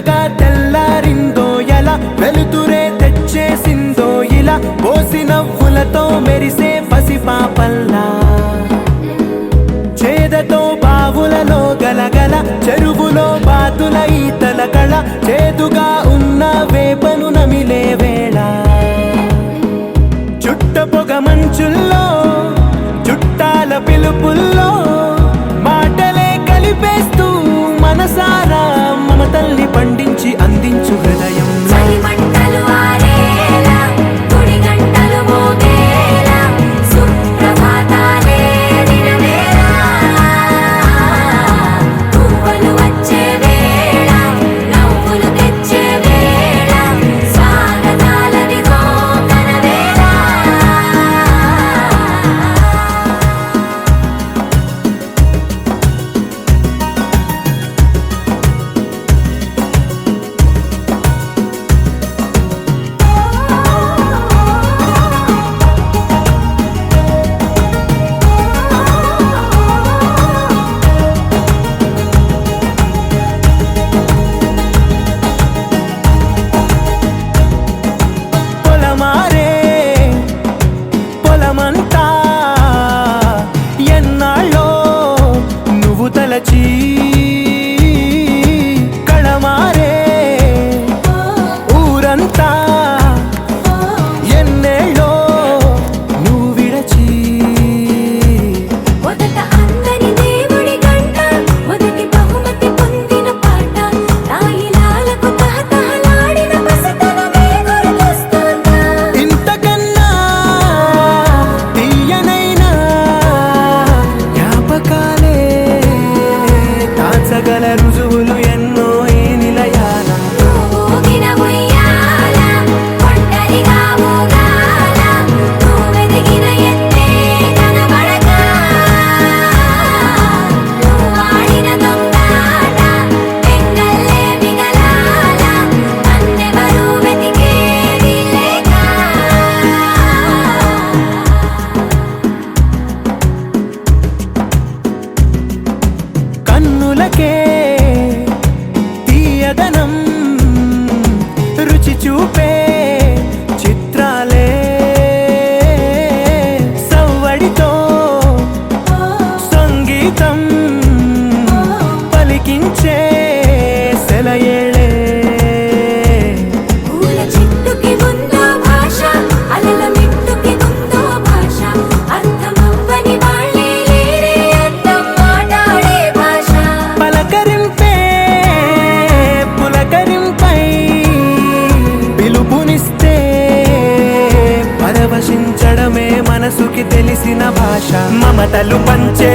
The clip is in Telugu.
మెల్లగా తెల్లారిందో ఎలా వెలుతురే తెచ్చేసిందో ఇలా పోసి నవ్వులతో మెరిసే పసిపాపల్లా చేదతో బావులలో గలగల చెరువులో బాతుల ఈతల కళ చేదుగా ఉన్న వేపను నమిలే వేళ చుట్ట పొగ మంచుల్లో చుట్టాల పిలుపుల్లో మాటలే కలిపేస్తూ మనసారా మమతల్ని పండించి అందించు హృదయం ఎన్నాళ్ళో నువ్వు తలచి కళమారే ఊరంతా ఎన్నేళ్ళో నువ్వు విడచి మొదట అందరి దేవుడి గంట మొదటి బహుమతి పొందిన పాట తాయిలాలకు తహతహలాడిన పసితనమే గుర్తొస్తుందా ఇంతకన్నా తీయనైనా జ్ఞాపకాలే దాచగల రుజువులు ఎన్నో ఈ నిలయాల ఊగిన ఉయ్యాల ఒంటరిగా ఊగాల నువ్వెదిగిన ఎత్తే కనబడక నువ్వాడిన దొంగాట వెంగల్లే మిగలాల నన్నెవరూ వెతికేది లేక కన్నులకే తీయదనం రుచి చూపే చిత్రాలే సవ్వడితో సంగీతం పలికించే సెలయేళే పూల చిట్టుకి ఉందో భాష అలల మిట్టుకి ఉందో భాష అర్థమవ్వని వాళ్ళే లేరే అర్థం మాట్లాడే భాష పలకరింపే పులకరింపై పిలుపునిస్తే పరవశించడమే మనసుకి తెలిసిన భాష మమతలు పంచే